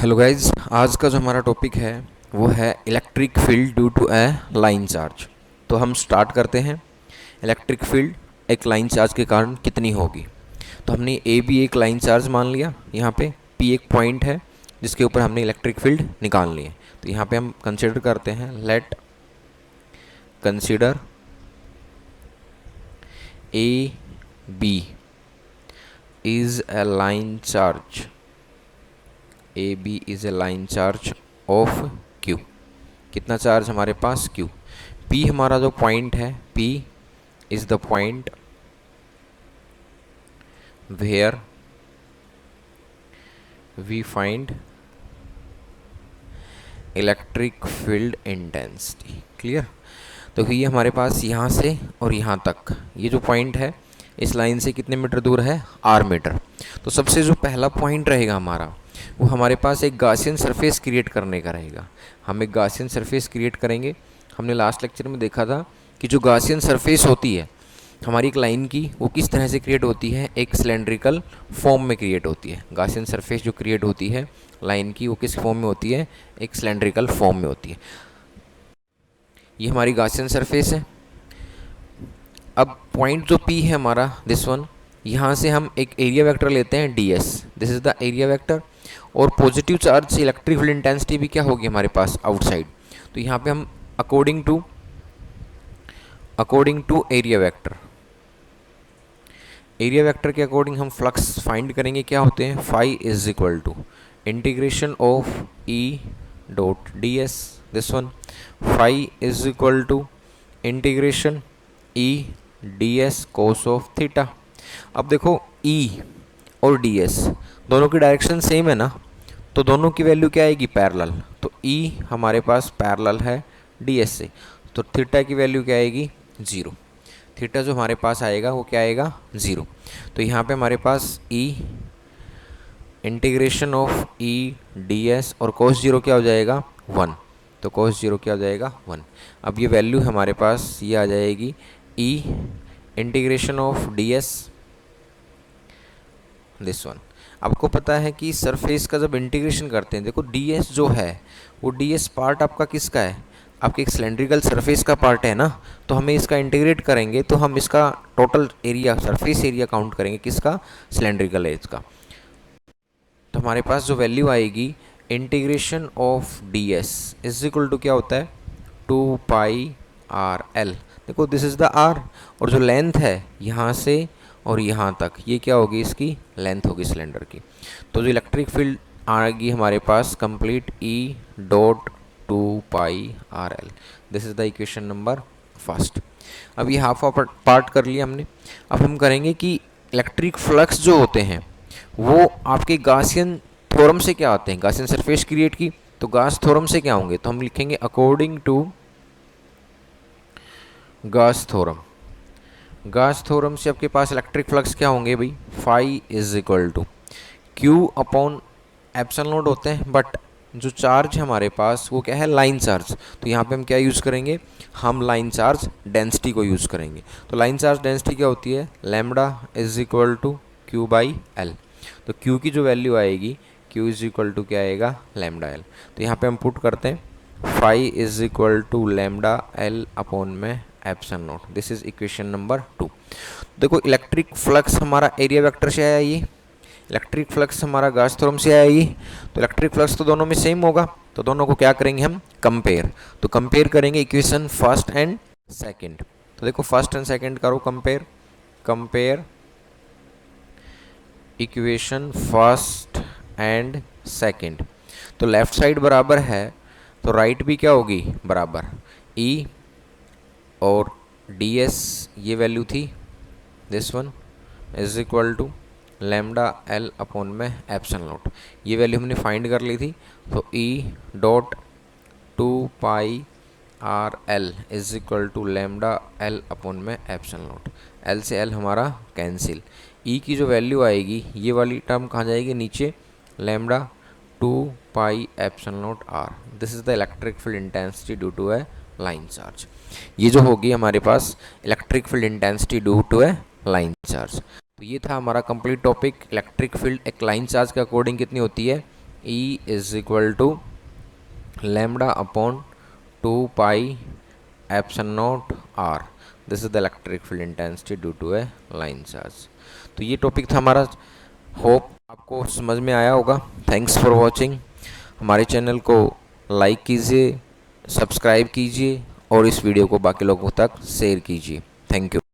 Hello guys, आज का जो हमारा टॉपिक है वो है electric field due to a line charge. तो हम स्टार्ट करते हैं। इलेक्ट्रिक फील्ड एक लाइन चार्ज के कारण कितनी होगी। तो हमने ए बी एक लाइन चार्ज मान लिया, यहाँ पे पी एक पॉइंट है जिसके ऊपर हमने इलेक्ट्रिक फील्ड निकाल ली है। तो यहाँ पे हम कंसिडर करते हैं, let consider A B is a line charge. A B is a line charge of Q. कितना चार्ज हमारे पास, क्यू। पी हमारा जो पॉइंट है, P is the point where we find electric field intensity. Clear. तो ये हमारे पास यहाँ से और यहाँ तक ये जो पॉइंट है इस लाइन से कितने मीटर दूर है, आर मीटर। तो सबसे जो पहला पॉइंट रहेगा हमारा, वो हमारे पास एक गॉसियन सरफेस क्रिएट करने का रहेगा। हम एक गॉसियन सरफेस क्रिएट करेंगे। हमने लास्ट लेक्चर में देखा था कि जो गॉसियन सरफेस होती है हमारी एक लाइन की, वो किस तरह से क्रिएट होती है, एक सिलेंड्रिकल फॉर्म में क्रिएट होती है। गॉसियन सरफेस जो क्रिएट होती है लाइन की, वो किस फॉर्म में होती है, एक सिलेंड्रिकल फॉर्म में होती है। ये हमारी गॉसियन सरफेस है। अब पॉइंट जो पी है हमारा, दिस वन, यहाँ से हम एक एरिया वेक्टर लेते हैं D S. This is the area vector. और पॉजिटिव चार्ज से इलेक्ट्रिक फील्ड इंटेंसिटी भी क्या होगी हमारे पास, आउटसाइड। तो यहाँ पे हम अकॉर्डिंग टू एरिया वेक्टर के अकॉर्डिंग हम फ्लक्स फाइंड करेंगे। क्या होते हैं, phi is equal to integration of E dot D S. This one, phi is equal to integration E D S cos of theta. अब देखो ई और डी एस दोनों की डायरेक्शन सेम है ना, तो दोनों की वैल्यू क्या आएगी, पैरेलल। तो ई हमारे पास पैरेलल है डी एस से, तो थीटा की वैल्यू क्या आएगी, ज़ीरो। थीटा जो हमारे पास आएगा वो क्या आएगा, ज़ीरो। तो यहाँ पे हमारे पास E integration of E D s और कोस जीरो क्या हो जाएगा, वन। तो कोस जीरो क्या हो जाएगा, वन। अब ये वैल्यू हमारे पास ये आ जाएगी E integration of D S, this one. आपको पता है कि सरफेस का जब इंटीग्रेशन करते हैं, देखो डी एस जो है वो डी एस पार्ट आपका किसका है, आपके एक सिलेंड्रिकल सरफेस का पार्ट है ना। तो हमें इसका इंटीग्रेट करेंगे तो हम इसका total area, surface area count करेंगे किसका, सिलेंड्रिकल एज का। तो हमारे पास जो वैल्यू आएगी integration of D S is equal to क्या होता है, 2 पाई आर एल। देखो दिस इज़ द आर, और जो लेंथ है यहाँ से और यहाँ तक, ये क्या होगी, इसकी लेंथ होगी सिलेंडर की। तो जो इलेक्ट्रिक फील्ड आएगी हमारे पास complete E dot 2 pi are l. This is the equation number first. अब ये हाफ पार्ट कर लिया हमने। अब हम करेंगे कि इलेक्ट्रिक फ्लक्स जो होते हैं वो आपके गॉसियन थ्योरम से क्या आते हैं, गॉसियन सरफेस क्रिएट की, तो गॉस थ्योरम से क्या होंगे, तो हम लिखेंगे according to Gauss theorem. Gauss theorem से आपके पास इलेक्ट्रिक फ्लक्स क्या होंगे भाई, phi is equal to Q upon epsilon naught होते हैं, बट जो चार्ज है हमारे पास वो क्या है, लाइन चार्ज। तो यहाँ पे हम क्या यूज़ करेंगे, हम लाइन चार्ज डेंसिटी को यूज़ करेंगे। तो लाइन चार्ज डेंसिटी क्या होती है, lambda is equal to q by l. तो क्यू की जो वैल्यू आएगी, क्यू इज इक्वल टू क्या आएगा, लैम्डा एल। तो यहाँ पे हम पुट करते हैं phi is equal to lambda l upon में epsilon naught. This is equation number 2। देखो इलेक्ट्रिक फ्लक्स हमारा एरिया वेक्टर से आया, ये इलेक्ट्रिक फ्लक्स हमारा गॉस थ्योरम से आया ये। तो इलेक्ट्रिक फ्लक्स तो दोनों में सेम होगा, तो दोनों को क्या करेंगे हम, कंपेयर। तो कंपेयर करेंगे इक्वेशन फर्स्ट एंड सेकंड। तो देखो फर्स्ट एंड सेकंड करो compare, compare equation first and second. तो लेफ्ट साइड बराबर है तो राइट भी क्या होगी, बराबर। ई और डी एस ये वैल्यू थी, this one is equal to lambda l upon में एप्सिलॉन नॉट। ये वैल्यू हमने फाइंड कर ली थी। तो e dot 2 pi are l is equal to lambda l upon में एप्सिलॉन नॉट। एल से एल हमारा कैंसिल। ई की जो वैल्यू आएगी ये वाली टर्म कहाँ जाएगी, नीचे, lambda 2 pi epsilon naught r. This is the electric field intensity due to a line charge. ये जो होगी हमारे पास electric field intensity due to a line charge. तो ये था हमारा कंप्लीट टॉपिक। इलेक्ट्रिक फील्ड एक लाइन चार्ज के अकॉर्डिंग कितनी होती है, E is equal to lambda upon 2 pi epsilon naught r. This is the electric field intensity due to a line charge. तो ये टॉपिक था हमारा, होप आपको समझ में आया होगा। Thanks for watching. हमारे चैनल को लाइक कीजिए, सब्सक्राइब कीजिए और इस वीडियो को बाकी लोगों तक शेयर कीजिए। Thank you.